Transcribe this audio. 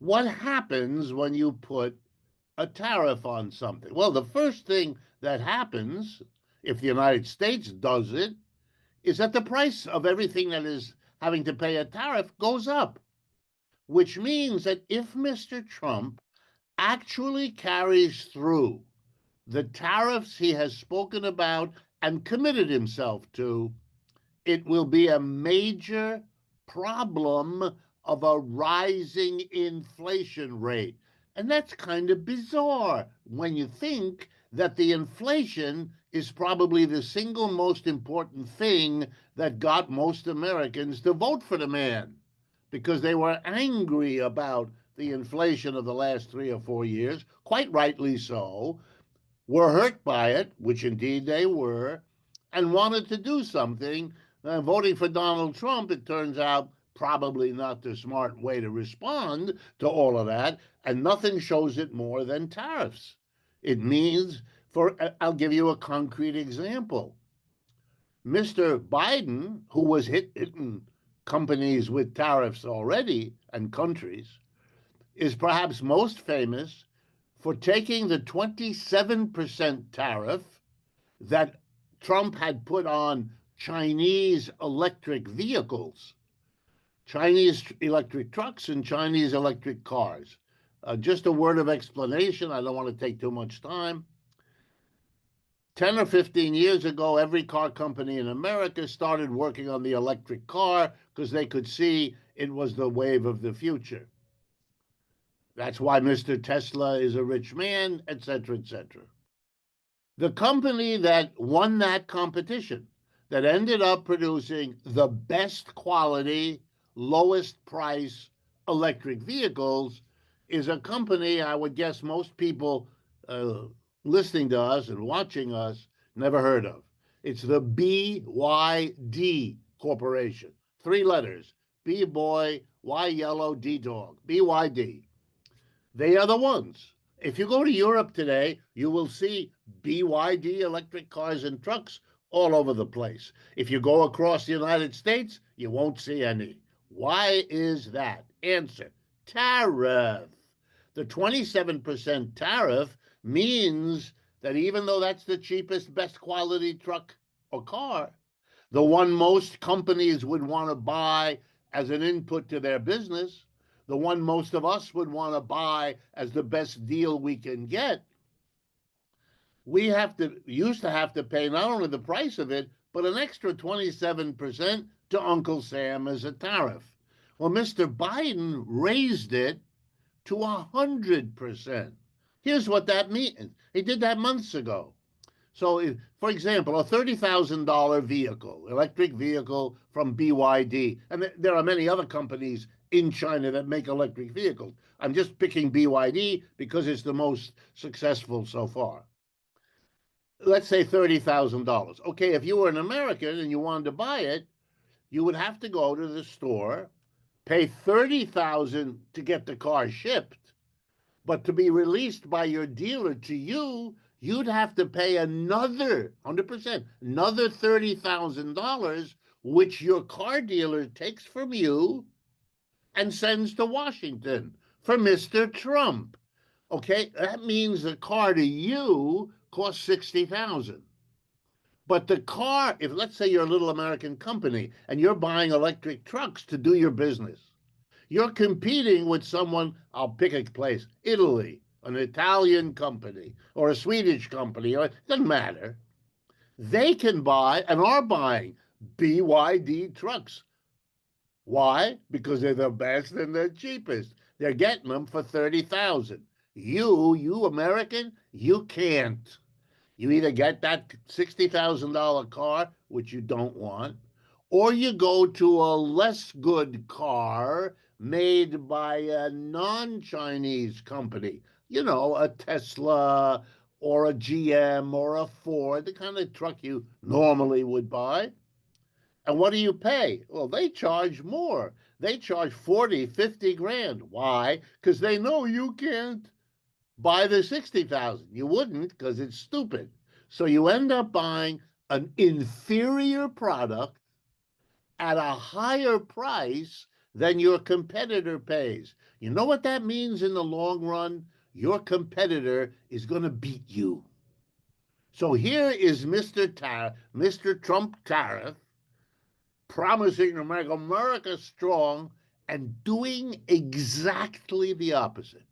What happens when you put a tariff on something? Well, the first thing that happens, if the United States does it, is that the price of everything that is having to pay a tariff goes up, which means that if Mr. Trump actually carries through the tariffs he has spoken about and committed himself to, it will be a major problem of a rising inflation rate. And that's kind of bizarre when you think that the inflation is probably the single most important thing that got most Americans to vote for the man because they were angry about the inflation of the last 3 or 4 years, quite rightly so, were hurt by it, which indeed they were, and wanted to do something. Voting for Donald Trump, it turns out, probably not the smart way to respond to all of that, and nothing shows it more than tariffs. It means, I'll give you a concrete example. Mr. Biden, who was hitting companies with tariffs already and countries, is perhaps most famous for taking the 27% tariff that Trump had put on Chinese electric vehicles, Chinese electric trucks, and Chinese electric cars. Just a word of explanation. I don't want to take too much time. 10 or 15 years ago, every car company in America started working on the electric car because they could see it was the wave of the future. That's why Mr. Tesla is a rich man, etc., etc. The company that won that competition, that ended up producing the best quality, lowest price electric vehicles, is a company I would guess most people uh, listening to us and watching us never heard of. It's the BYD Corporation. Three letters: B boy, Y yellow, D dog. BYD. They are the ones. If you go to Europe today, you will see BYD electric cars and trucks all over the place. If you go across the United States, you won't see any. Why is that? Answer: tariff. The 27% tariff means that even though that's the cheapest, best quality truck or car, the one most companies would want to buy as an input to their business, the one most of us would want to buy as the best deal we can get, we used to have to pay not only the price of it, but an extra 27% to Uncle Sam as a tariff. Well, Mr. Biden raised it to 100%. Here's what that means. He did that months ago. So, for example, a $30,000 vehicle, electric vehicle from BYD, and there are many other companies in China that make electric vehicles. I'm just picking BYD because it's the most successful so far. Let's say $30,000. Okay, if you were an American and you wanted to buy it, you would have to go to the store, pay $30,000 to get the car shipped, but to be released by your dealer to you, you'd have to pay another 100%, another $30,000, which your car dealer takes from you and sends to Washington for Mr. Trump. Okay, that means the car to you costs 60,000. But the car, if let's say you're a little American company and you're buying electric trucks to do your business, you're competing with someone, I'll pick a place, Italy, an Italian company, or a Swedish company, or it doesn't matter. They can buy and are buying BYD trucks. Why? Because they're the best and the cheapest. They're getting them for 30,000. You American, you can't. You either get that $60,000 car, which you don't want, or you go to a less good car made by a non Chinese company, a Tesla or a GM or a Ford, the kind of truck you normally would buy. And what do you pay? Well, they charge more. They charge 40, 50 grand. Why? Because they know you can't buy the 60,000. You wouldn't because it's stupid. So you end up buying an inferior product at a higher price then your competitor pays. You know what that means in the long run? Your competitor is going to beat you. So here is Mr. Trump tariff promising to make America strong and doing exactly the opposite.